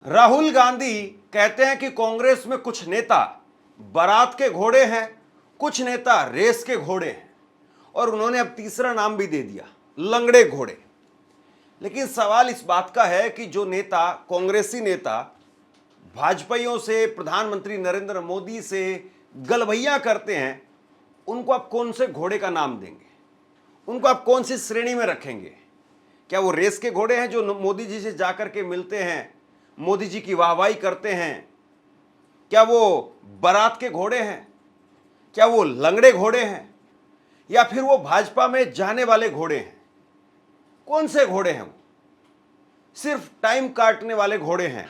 राहुल गांधी कहते हैं कि कांग्रेस में कुछ नेता बारात के घोड़े हैं, कुछ नेता रेस के घोड़े हैं, और उन्होंने अब तीसरा नाम भी दे दिया, लंगड़े घोड़े। लेकिन सवाल इस बात का है कि जो नेता, कांग्रेसी नेता भाजपाइयों से, प्रधानमंत्री नरेंद्र मोदी से गलभैया करते हैं, उनको आप कौन से घोड़े का नाम देंगे? उनको आप कौन सी श्रेणी में रखेंगे? क्या वो रेस के घोड़े हैं जो मोदी जी से जाकर के मिलते हैं, मोदी जी की वाहवाही करते हैं? क्या वो बारात के घोड़े हैं? क्या वो लंगड़े घोड़े हैं? या फिर वो भाजपा में जाने वाले घोड़े हैं? कौन से घोड़े हैं वो? सिर्फ टाइम काटने वाले घोड़े हैं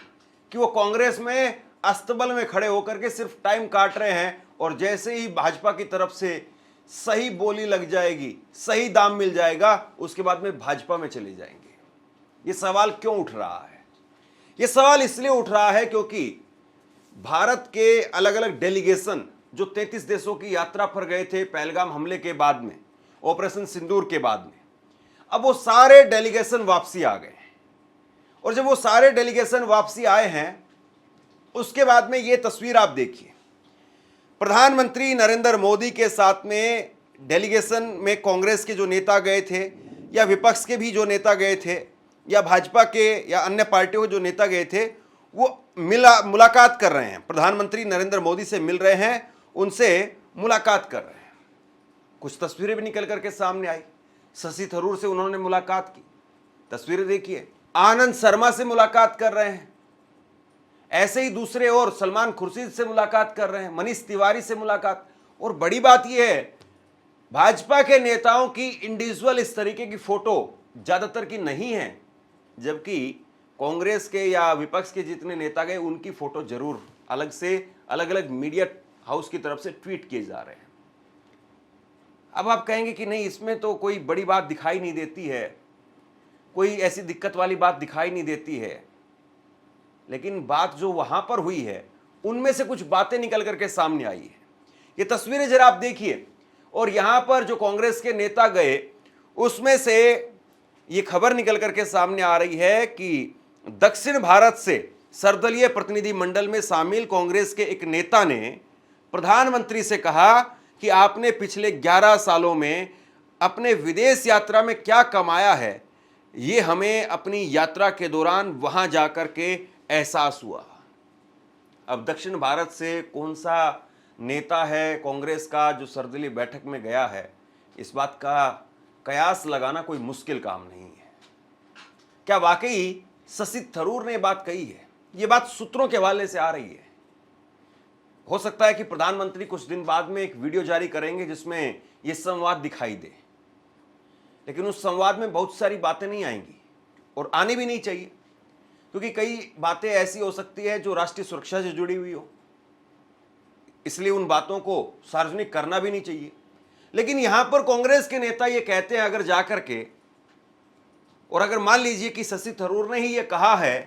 कि वो कांग्रेस में अस्तबल में खड़े होकर के सिर्फ टाइम काट रहे हैं, और जैसे ही भाजपा की तरफ से सही बोली लग जाएगी, सही दाम मिल जाएगा, उसके बाद में भाजपा में चले जाएंगे। ये सवाल क्यों उठ रहा है? ये सवाल इसलिए उठ रहा है क्योंकि भारत के अलग अलग डेलीगेशन जो 33 देशों की यात्रा पर गए थे पहलगाम हमले के बाद में, ऑपरेशन सिंदूर के बाद में, अब वो सारे डेलीगेशन वापसी आ गए। और जब वो सारे डेलीगेशन वापसी आए हैं, उसके बाद में ये तस्वीर आप देखिए, प्रधानमंत्री नरेंद्र मोदी के साथ में डेलीगेशन में कांग्रेस के जो नेता गए थे, या विपक्ष के भी जो नेता गए थे, या भाजपा के या अन्य पार्टियों के जो नेता गए थे, वो मुलाकात कर रहे हैं, प्रधानमंत्री नरेंद्र मोदी से मिल रहे हैं, उनसे मुलाकात कर रहे हैं। कुछ तस्वीरें भी निकल करके सामने आई। शशि थरूर से उन्होंने मुलाकात की, तस्वीरें देखिए। आनंद शर्मा से मुलाकात कर रहे हैं, ऐसे ही दूसरे और सलमान खुर्शीद से मुलाकात कर रहे हैं, मनीष तिवारी से मुलाकात। और बड़ी बात यह है, भाजपा के नेताओं की इंडिविजुअल इस तरीके की फोटो ज्यादातर की नहीं है, जबकि कांग्रेस के या विपक्ष के जितने नेता गए उनकी फोटो जरूर अलग से अलग अलग मीडिया हाउस की तरफ से ट्वीट किए जा रहे हैं। अब आप कहेंगे कि नहीं, इसमें तो कोई बड़ी बात दिखाई नहीं देती है, कोई ऐसी दिक्कत वाली बात दिखाई नहीं देती है। लेकिन बात जो वहां पर हुई है, उनमें से कुछ बातें निकल करके सामने आई है। ये तस्वीरें जरा आप देखिए। और यहां पर जो कांग्रेस के नेता गए, उसमें से ये खबर निकल करके सामने आ रही है कि दक्षिण भारत से सर्वदलीय प्रतिनिधि मंडल में शामिल कांग्रेस के एक नेता ने प्रधानमंत्री से कहा कि आपने पिछले 11 सालों में अपने विदेश यात्रा में क्या कमाया है, ये हमें अपनी यात्रा के दौरान वहां जाकर के एहसास हुआ। अब दक्षिण भारत से कौन सा नेता है कांग्रेस का जो सर्वदलीय बैठक में गया है, इस बात का कयास लगाना कोई मुश्किल काम नहीं है। क्या वाकई शशि थरूर ने बात कही है? ये बात सूत्रों के हवाले से आ रही है। हो सकता है कि प्रधानमंत्री कुछ दिन बाद में एक वीडियो जारी करेंगे जिसमें यह संवाद दिखाई दे, लेकिन उस संवाद में बहुत सारी बातें नहीं आएंगी, और आनी भी नहीं चाहिए, क्योंकि कई बातें ऐसी हो सकती है जो राष्ट्रीय सुरक्षा से जुड़ी हुई हो, इसलिए उन बातों को सार्वजनिक करना भी नहीं चाहिए। लेकिन यहां पर कांग्रेस के नेता ये कहते हैं, अगर जाकर के, और अगर मान लीजिए कि शशि थरूर ने ही ये कहा है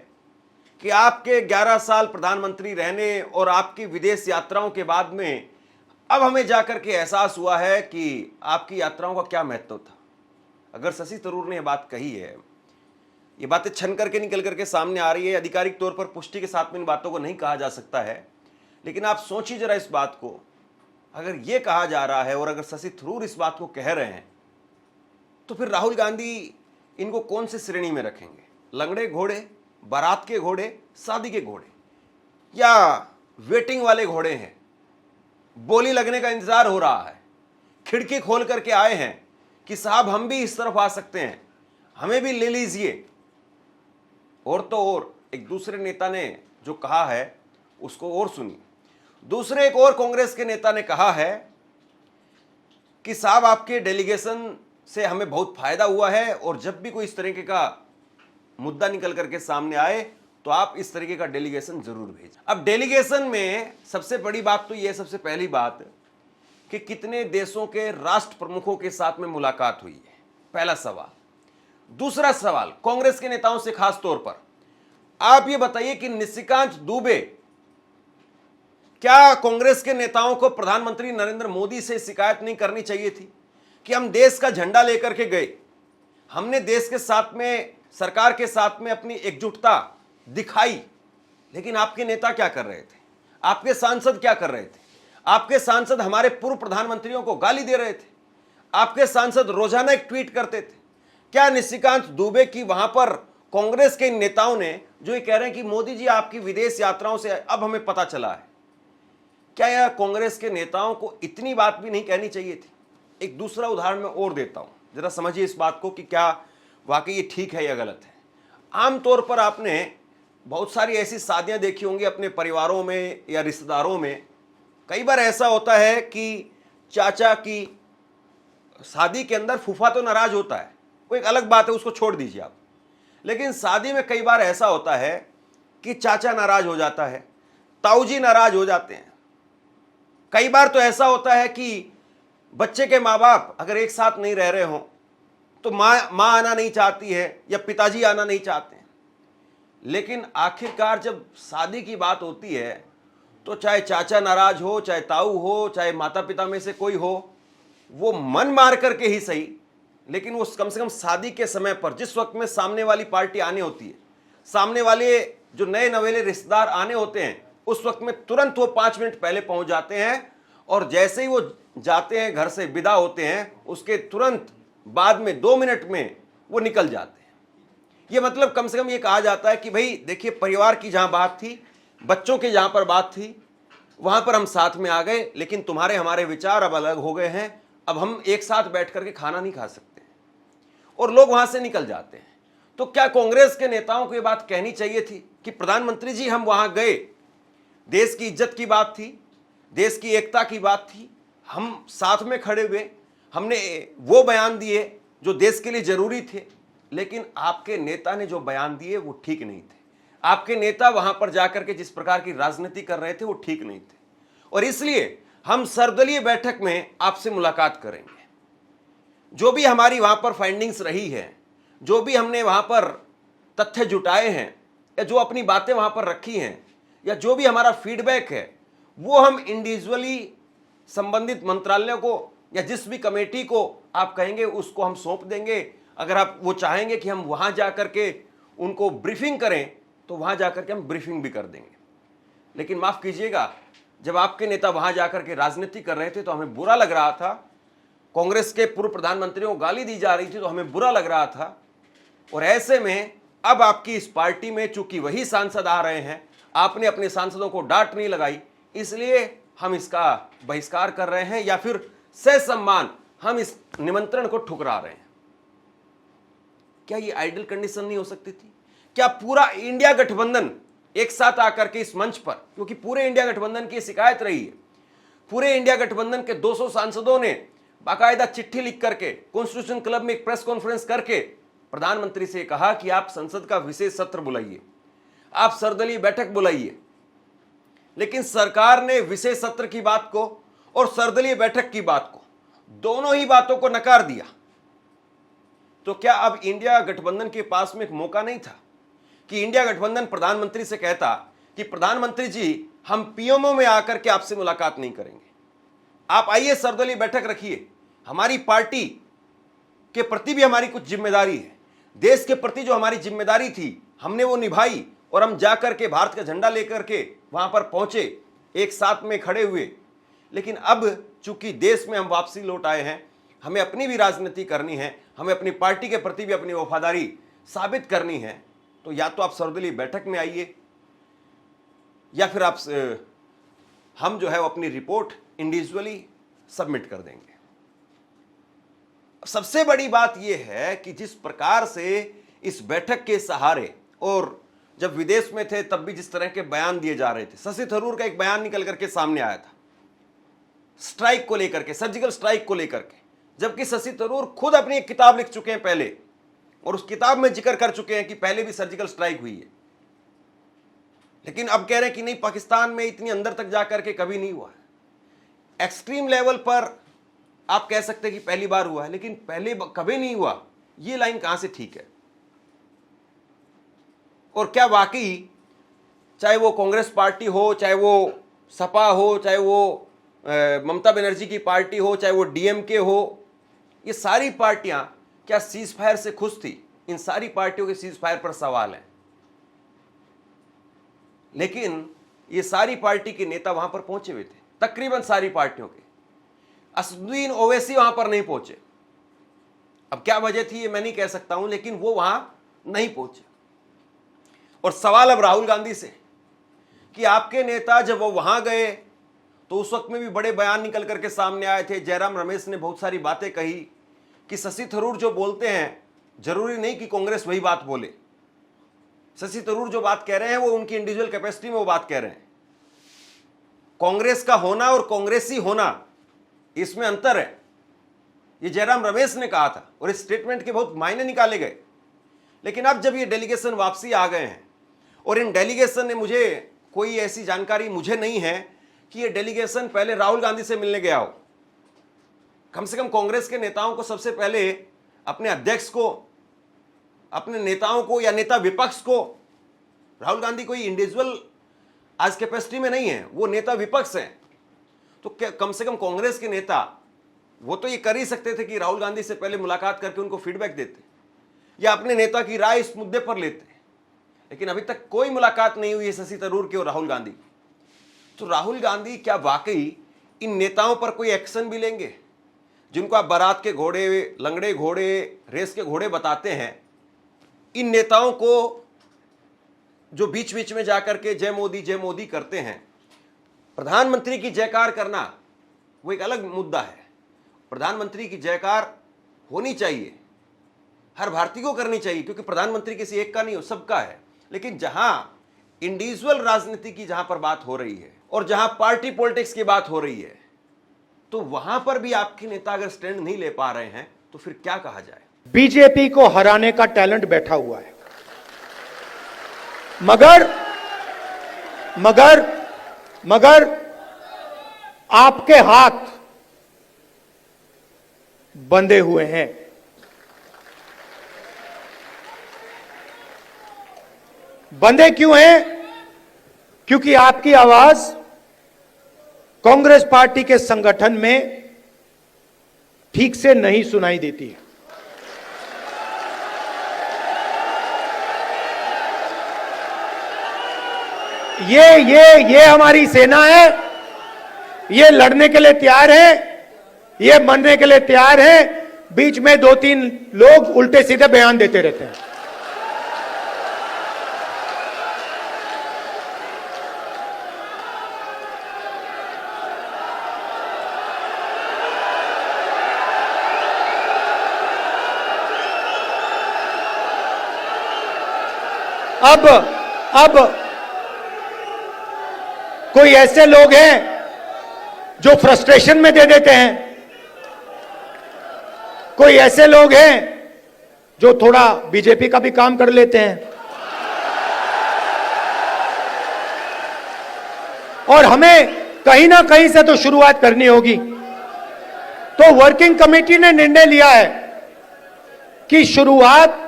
कि आपके 11 साल प्रधानमंत्री रहने और आपकी विदेश यात्राओं के बाद में अब हमें जाकर के एहसास हुआ है कि आपकी यात्राओं का क्या महत्व था। अगर शशि थरूर ने यह बात कही है, ये बातें छन करके निकल करके सामने आ रही है, आधिकारिक तौर पर पुष्टि के साथ में इन बातों को नहीं कहा जा सकता है, लेकिन आप सोचिए जरा इस बात को। अगर ये कहा जा रहा है और अगर शशि थरूर इस बात को कह रहे हैं, तो फिर राहुल गांधी इनको कौन से श्रेणी में रखेंगे? लंगड़े घोड़े, बारात के घोड़े, शादी के घोड़े, या वेटिंग वाले घोड़े हैं? बोली लगने का इंतजार हो रहा है, खिड़की खोल करके आए हैं कि साहब हम भी इस तरफ आ सकते हैं, हमें भी ले लीजिए। और तो और एक दूसरे नेता ने जो कहा है उसको और सुनिए। दूसरे एक और कांग्रेस के नेता ने कहा है कि साहब आपके डेलीगेशन से हमें बहुत फायदा हुआ है, और जब भी कोई इस तरीके का मुद्दा निकल करके सामने आए तो आप इस तरीके का डेलीगेशन जरूर भेजें। अब डेलीगेशन में सबसे बड़ी बात तो यह, सबसे पहली बात कि कितने देशों के राष्ट्र प्रमुखों के साथ में मुलाकात हुई है, पहला सवाल। दूसरा सवाल कांग्रेस के नेताओं से खास तौर पर, आप ये बताइए कि निशिकांत दुबे, क्या कांग्रेस के नेताओं को प्रधानमंत्री नरेंद्र मोदी से शिकायत नहीं करनी चाहिए थी कि हम देश का झंडा लेकर के गए, हमने देश के साथ में, सरकार के साथ में अपनी एकजुटता दिखाई, लेकिन आपके नेता क्या कर रहे थे, आपके सांसद क्या कर रहे थे? आपके सांसद हमारे पूर्व प्रधानमंत्रियों को गाली दे रहे थे, आपके सांसद रोजाना एक ट्वीट करते थे। क्या निशिकांत दुबे की वहां पर कांग्रेस के नेताओं ने जो ये कह रहे हैं कि मोदी जी आपकी विदेश यात्राओं से अब हमें पता चला है, क्या यह कांग्रेस के नेताओं को इतनी बात भी नहीं कहनी चाहिए थी? एक दूसरा उदाहरण मैं और देता हूं, जरा समझिए इस बात को कि क्या वाकई ये ठीक है या गलत है। आमतौर पर आपने बहुत सारी ऐसी शादियां देखी होंगी अपने परिवारों में या रिश्तेदारों में। कई बार ऐसा होता है कि चाचा की शादी के अंदर फूफा तो नाराज होता है, वो एक अलग बात है, उसको छोड़ दीजिए आप। लेकिन शादी में कई बार ऐसा होता है कि चाचा नाराज हो जाता है, ताऊ जी नाराज हो जाते हैं। कई बार तो ऐसा होता है कि बच्चे के माँ बाप अगर एक साथ नहीं रह रहे हों तो माँ आना नहीं चाहती है या पिताजी आना नहीं चाहते हैं। लेकिन आखिरकार जब शादी की बात होती है तो चाहे चाचा नाराज हो, चाहे ताऊ हो, चाहे माता पिता में से कोई हो, वो मन मार करके ही सही, लेकिन वो कम से कम शादी के समय पर जिस वक्त में सामने वाली पार्टी आने होती है, सामने वाले जो नए नवेले रिश्तेदार आने होते हैं, उस वक्त में तुरंत वो 5 मिनट पहले पहुंच जाते हैं और जैसे ही वो जाते हैं, घर से विदा होते हैं, उसके तुरंत बाद में 2 मिनट में वो निकल जाते हैं। ये मतलब कम से कम ये कहा जाता है कि भाई देखिए, परिवार की जहां बात थी, बच्चों की जहां पर बात थी, वहां पर हम साथ में आ गए, लेकिन तुम्हारे हमारे विचार अब अलग हो गए हैं, अब हम एक साथ बैठ करके खाना नहीं खा सकते, और लोग वहां से निकल जाते हैं। तो क्या कांग्रेस के नेताओं को यह बात कहनी चाहिए थी कि प्रधानमंत्री जी हम वहां गए, देश की इज्जत की बात थी, देश की एकता की बात थी, हम साथ में खड़े हुए, हमने वो बयान दिए जो देश के लिए जरूरी थे, लेकिन आपके नेता ने जो बयान दिए वो ठीक नहीं थे। आपके नेता वहां पर जाकर के जिस प्रकार की राजनीति कर रहे थे वो ठीक नहीं थे, और इसलिए हम सर्वदलीय बैठक में आपसे मुलाकात करेंगे। जो भी हमारी वहां पर फाइंडिंग्स रही है, जो भी हमने वहां पर तथ्य जुटाए हैं, या जो अपनी बातें वहां पर रखी हैं, या जो भी हमारा फीडबैक है, वो हम इंडिविजुअली संबंधित मंत्रालयों को या जिस भी कमेटी को आप कहेंगे उसको हम सौंप देंगे। अगर आप वो चाहेंगे कि हम वहां जाकर के उनको ब्रीफिंग करें तो वहां जाकर के हम ब्रीफिंग भी कर देंगे। लेकिन माफ कीजिएगा, जब आपके नेता वहां जाकर के राजनीति कर रहे थे तो हमें बुरा लग रहा था, कांग्रेस के पूर्व प्रधानमंत्रियों को गाली दी जा रही थी तो हमें बुरा लग रहा था। और ऐसे में अब आपकी इस पार्टी में चूंकि वही सांसद आ रहे हैं, आपने अपने सांसदों को डांट नहीं लगाई, इसलिए हम इसका बहिष्कार कर रहे हैं, या फिर ससम्मान हम इस निमंत्रण को ठुकरा रहे हैं। क्या ये आइडियल कंडीशन नहीं हो सकती थी? क्या पूरा इंडिया गठबंधन एक साथ आकर के इस मंच पर, क्योंकि पूरे इंडिया गठबंधन की शिकायत रही है, पूरे इंडिया गठबंधन के 200 सांसदों ने बाकायदा चिट्ठी लिख करके कॉन्स्टिट्यूशन क्लब में एक प्रेस कॉन्फ्रेंस करके प्रधानमंत्री से कहा कि आप संसद का विशेष सत्र बुलाइए, आप सर्वदलीय बैठक बुलाइए। लेकिन सरकार ने विशेष सत्र की बात को और सर्वदलीय बैठक की बात को, दोनों ही बातों को नकार दिया। तो क्या अब इंडिया गठबंधन के पास में एक मौका नहीं था कि इंडिया गठबंधन प्रधानमंत्री से कहता कि प्रधानमंत्री जी हम पीएमओ में आकर के आपसे मुलाकात नहीं करेंगे, आप आइए सर्वदलीय बैठक रखिए, हमारी पार्टी के प्रति भी हमारी कुछ जिम्मेदारी है, देश के प्रति जो हमारी जिम्मेदारी थी हमने वो निभाई, और हम जाकर के भारत का झंडा लेकर के वहां पर पहुंचे, एक साथ में खड़े हुए। लेकिन अब चूंकि देश में हम वापसी लौट आए हैं, हमें अपनी भी राजनीति करनी है, हमें अपनी पार्टी के प्रति भी अपनी वफादारी साबित करनी है, तो या तो आप सर्वदलीय बैठक में आइए, या फिर आप हम जो है वो अपनी रिपोर्ट इंडिविजुअली सबमिट कर देंगे। सबसे बड़ी बात यह है कि जिस प्रकार से इस बैठक के सहारे, और जब विदेश में थे तब भी जिस तरह के बयान दिए जा रहे थे, शशि थरूर का एक बयान निकल करके सामने आया था स्ट्राइक को लेकर के, सर्जिकल स्ट्राइक को लेकर के, जबकि शशि थरूर खुद अपनी एक किताब लिख चुके हैं पहले, और उस किताब में जिक्र कर चुके हैं कि पहले भी सर्जिकल स्ट्राइक हुई है। लेकिन अब कह रहे हैं कि नहीं, पाकिस्तान में इतनी अंदर तक जाकर के कभी नहीं हुआ है। एक्सट्रीम लेवल पर आप कह सकते हैं कि पहली बार हुआ है, लेकिन पहले कभी नहीं हुआ, ये लाइन कहां से ठीक है? और क्या वाकई चाहे वो कांग्रेस पार्टी हो, चाहे वो सपा हो, चाहे वो ममता बनर्जी की पार्टी हो, चाहे वो डीएमके हो, ये सारी पार्टियां क्या सीज फायर से खुश थी? इन सारी पार्टियों के सीज फायर पर सवाल है। लेकिन ये सारी पार्टी के नेता वहां पर पहुंचे हुए थे, तकरीबन सारी पार्टियों के। असदुद्दीन ओवैसी वहां पर नहीं पहुंचे। अब क्या वजह थी ये मैं नहीं कह सकता हूं, लेकिन वो वहां नहीं पहुंचे। और सवाल अब राहुल गांधी से कि आपके नेता जब वो वहां गए तो उस वक्त में भी बड़े बयान निकल करके सामने आए थे। जयराम रमेश ने बहुत सारी बातें कही कि शशि थरूर जो बोलते हैं जरूरी नहीं कि कांग्रेस वही बात बोले। शशि थरूर जो बात कह रहे हैं वो उनकी इंडिविजुअल कैपेसिटी में वो बात कह रहे हैं। कांग्रेस का होना और कांग्रेसी होना, इसमें अंतर है। ये जयराम रमेश ने कहा था और इस स्टेटमेंट के बहुत मायने निकाले गए। लेकिन अब जब ये डेलीगेशन वापसी आ गए हैं और इन डेलीगेशन ने, मुझे कोई ऐसी जानकारी मुझे नहीं है कि ये डेलीगेशन पहले राहुल गांधी से मिलने गया हो। कम से कम कांग्रेस के नेताओं को सबसे पहले अपने अध्यक्ष को, अपने नेताओं को या नेता विपक्ष को, राहुल गांधी कोई इंडिविजुअल आज कैपेसिटी में नहीं है, वो नेता विपक्ष हैं, तो कम से कम कांग्रेस के नेता वो तो ये कर ही सकते थे कि राहुल गांधी से पहले मुलाकात करके उनको फीडबैक देते या अपने नेता की राय इस मुद्दे पर लेते। लेकिन अभी तक कोई मुलाकात नहीं हुई है शशि थरूर की और राहुल गांधी। तो राहुल गांधी क्या वाकई इन नेताओं पर कोई एक्शन भी लेंगे, जिनको आप बारात के घोड़े, लंगड़े घोड़े, रेस के घोड़े बताते हैं? इन नेताओं को जो बीच बीच में जाकर के जय मोदी करते हैं, प्रधानमंत्री की जयकार करना वो एक अलग मुद्दा है। प्रधानमंत्री की जयकार होनी चाहिए, हर भारतीय को करनी चाहिए, क्योंकि प्रधानमंत्री किसी एक का नहीं हो, सबका है। लेकिन जहां इंडिविजुअल राजनीति की जहां पर बात हो रही है और जहां पार्टी पॉलिटिक्स की बात हो रही है, तो वहां पर भी आपके नेता अगर स्टैंड नहीं ले पा रहे हैं तो फिर क्या कहा जाए? बीजेपी को हराने का टैलेंट बैठा हुआ है, मगर आपके हाथ बंधे हुए हैं। बंधे क्यों हैं? क्योंकि आपकी आवाज कांग्रेस पार्टी के संगठन में ठीक से नहीं सुनाई देती है। ये हमारी सेना है, ये लड़ने के लिए तैयार है, ये मरने के लिए तैयार है। बीच में 2-3 लोग उल्टे सीधे बयान देते रहते हैं। अब कोई ऐसे लोग हैं जो फ्रस्ट्रेशन में दे देते हैं, कोई ऐसे लोग हैं जो थोड़ा बीजेपी का भी काम कर लेते हैं, और हमें कहीं ना कहीं से तो शुरुआत करनी होगी। तो वर्किंग कमेटी ने निर्णय लिया है कि शुरुआत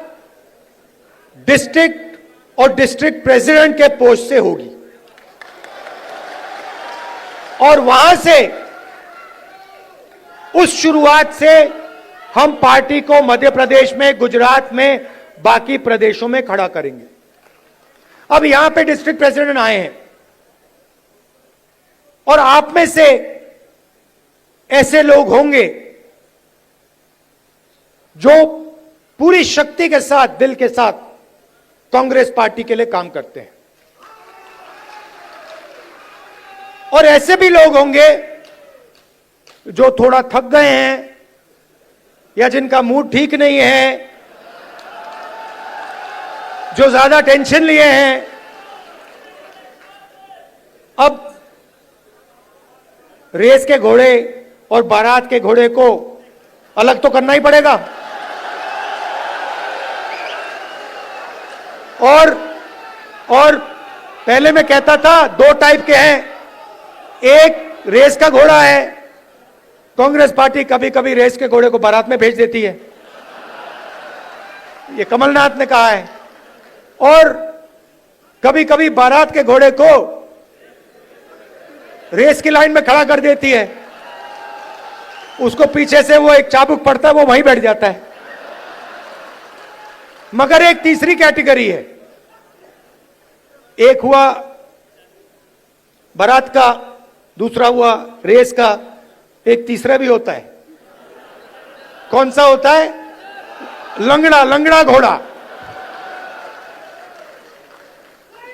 डिस्ट्रिक्ट और डिस्ट्रिक्ट प्रेसिडेंट के पोस्ट से होगी, और वहां से, उस शुरुआत से हम पार्टी को मध्य प्रदेश में, गुजरात में, बाकी प्रदेशों में खड़ा करेंगे। अब यहां पे डिस्ट्रिक्ट प्रेसिडेंट आए हैं, और आप में से ऐसे लोग होंगे जो पूरी शक्ति के साथ, दिल के साथ कांग्रेस पार्टी के लिए काम करते हैं, और ऐसे भी लोग होंगे जो थोड़ा थक गए हैं या जिनका मूड ठीक नहीं है, जो ज्यादा टेंशन लिए हैं। अब रेस के घोड़े और बारात के घोड़े को अलग तो करना ही पड़ेगा, और पहले मैं कहता था 2 टाइप के हैं। एक रेस का घोड़ा है, कांग्रेस पार्टी कभी कभी रेस के घोड़े को बारात में भेज देती है, ये कमलनाथ ने कहा है, और कभी कभी बारात के घोड़े को रेस की लाइन में खड़ा कर देती है, उसको पीछे से वो एक चाबुक पड़ता है, वो वहीं बैठ जाता है। मगर एक तीसरी कैटेगरी है, एक हुआ बारात का, दूसरा हुआ रेस का, एक तीसरा भी होता है। कौन सा होता है? लंगड़ा, लंगड़ा घोड़ा।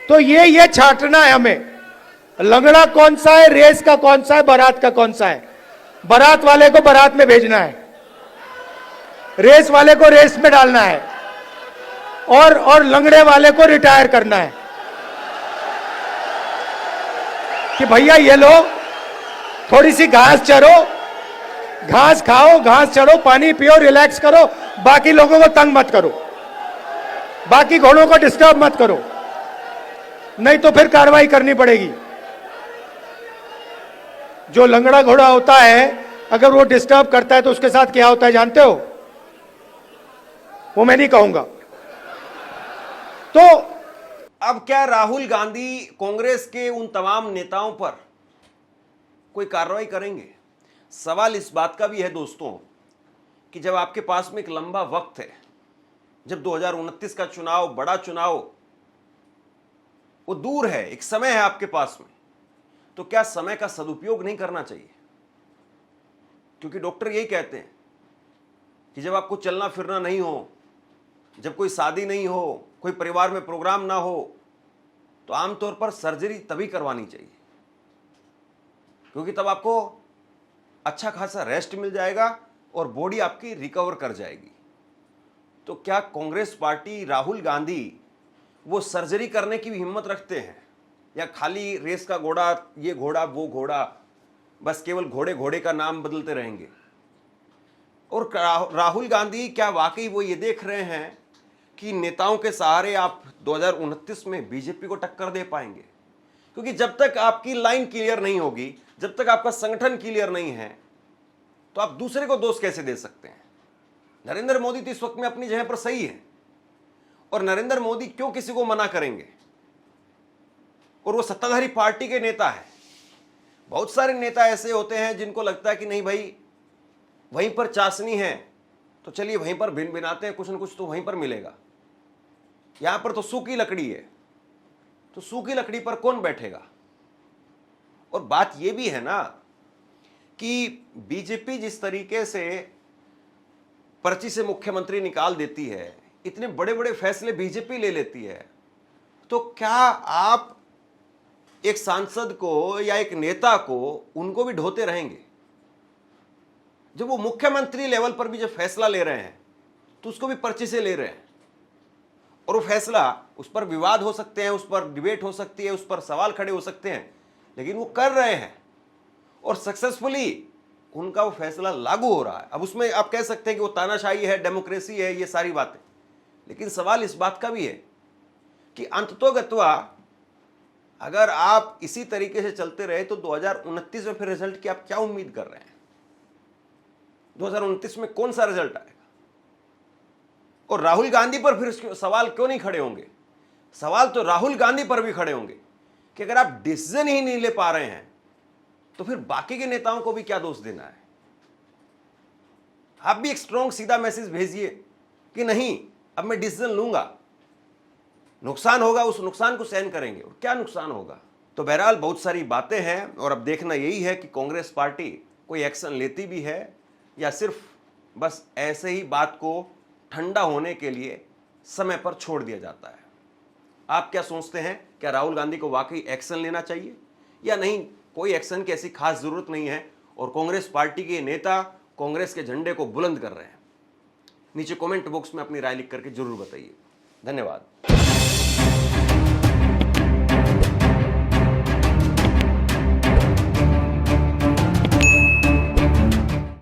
तो ये छांटना है हमें, लंगड़ा कौन सा है, रेस का कौन सा है, बारात का कौन सा है। बारात वाले को बारात में भेजना है, रेस वाले को रेस में डालना है, और लंगड़े वाले को रिटायर करना है कि भैया ये लो, थोड़ी सी घास चरो, घास खाओ, घास चढ़ो, पानी पियो, रिलैक्स करो, बाकी लोगों को तंग मत करो, बाकी घोड़ों को डिस्टर्ब मत करो, नहीं तो फिर कार्रवाई करनी पड़ेगी। जो लंगड़ा घोड़ा होता है, अगर वो डिस्टर्ब करता है तो उसके साथ क्या होता है जानते हो? वो मैं नहीं कहूंगा। तो अब क्या राहुल गांधी कांग्रेस के उन तमाम नेताओं पर कोई कार्रवाई करेंगे? सवाल इस बात का भी है दोस्तों कि जब आपके पास में एक लंबा वक्त है, जब 2029 का चुनाव, बड़ा चुनाव वो दूर है, एक समय है आपके पास में, तो क्या समय का सदुपयोग नहीं करना चाहिए? क्योंकि डॉक्टर यही कहते हैं कि जब आपको चलना फिरना नहीं हो, जब कोई शादी नहीं हो, कोई परिवार में प्रोग्राम ना हो, तो आमतौर पर सर्जरी तभी करवानी चाहिए, क्योंकि तब आपको अच्छा खासा रेस्ट मिल जाएगा और बॉडी आपकी रिकवर कर जाएगी। तो क्या कांग्रेस पार्टी, राहुल गांधी वो सर्जरी करने की भी हिम्मत रखते हैं, या खाली रेस का घोड़ा, ये घोड़ा वो घोड़ा, बस केवल घोड़े घोड़े का नाम बदलते रहेंगे? और राहुल गांधी क्या वाकई वो ये देख रहे हैं कि नेताओं के सहारे आप 2029 में बीजेपी को टक्कर दे पाएंगे? क्योंकि जब तक आपकी लाइन क्लियर नहीं होगी, जब तक आपका संगठन क्लियर नहीं है, तो आप दूसरे को दोष कैसे दे सकते हैं? नरेंद्र मोदी तो इस वक्त में अपनी जगह पर सही है, और नरेंद्र मोदी क्यों किसी को मना करेंगे? और वो सत्ताधारी पार्टी के नेता है। बहुत सारे नेता ऐसे होते हैं जिनको लगता है कि नहीं भाई, वहीं पर चाशनी है तो चलिए वहीं पर भिन भिनाते हैं, कुछ न कुछ तो वहीं पर मिलेगा। यहां पर तो सूखी लकड़ी है, तो सूखी लकड़ी पर कौन बैठेगा? और बात यह भी है ना कि बीजेपी जिस तरीके से पर्ची से मुख्यमंत्री निकाल देती है, इतने बड़े बड़े फैसले बीजेपी ले लेती है, तो क्या आप एक सांसद को या एक नेता को उनको भी ढोते रहेंगे? जब वो मुख्यमंत्री लेवल पर भी जब फैसला ले रहे हैं तो उसको भी पर्ची से ले रहे हैं, और वो फैसला, उस पर विवाद हो सकते हैं, उस पर डिबेट हो सकती है, उस पर सवाल खड़े हो सकते हैं, लेकिन वो कर रहे हैं और सक्सेसफुली उनका वो फैसला लागू हो रहा है। अब उसमें आप कह सकते हैं कि वो तानाशाही है, डेमोक्रेसी है, ये सारी बातें, लेकिन सवाल इस बात का भी है कि अंततोगत्वा अगर आप इसी तरीके से चलते रहे तो 2029 में फिर रिजल्ट की आप क्या उम्मीद कर रहे हैं? 2029 में कौन सा रिजल्ट आएगा? और राहुल गांधी पर फिर सवाल क्यों नहीं खड़े होंगे? सवाल तो राहुल गांधी पर भी खड़े होंगे कि अगर आप डिसीजन ही नहीं ले पा रहे हैं तो फिर बाकी के नेताओं को भी क्या दोष देना है? आप भी एक स्ट्रॉन्ग सीधा मैसेज भेजिए कि नहीं, अब मैं डिसीजन लूंगा, नुकसान होगा उस नुकसान को सहन करेंगे। और क्या नुकसान होगा? तो बहरहाल बहुत सारी बातें हैं, और अब देखना यही है कि कांग्रेस पार्टी कोई एक्शन लेती भी है या सिर्फ बस ऐसे ही बात को ठंडा होने के लिए समय पर छोड़ दिया जाता है। आप क्या सोचते हैं? क्या राहुल गांधी को वाकई एक्शन लेना चाहिए या नहीं? कोई एक्शन की ऐसी खास जरूरत नहीं है, और कांग्रेस पार्टी के नेता कांग्रेस के झंडे को बुलंद कर रहे हैं। नीचे कमेंट बॉक्स में अपनी राय लिख करके जरूर बताइए। धन्यवाद।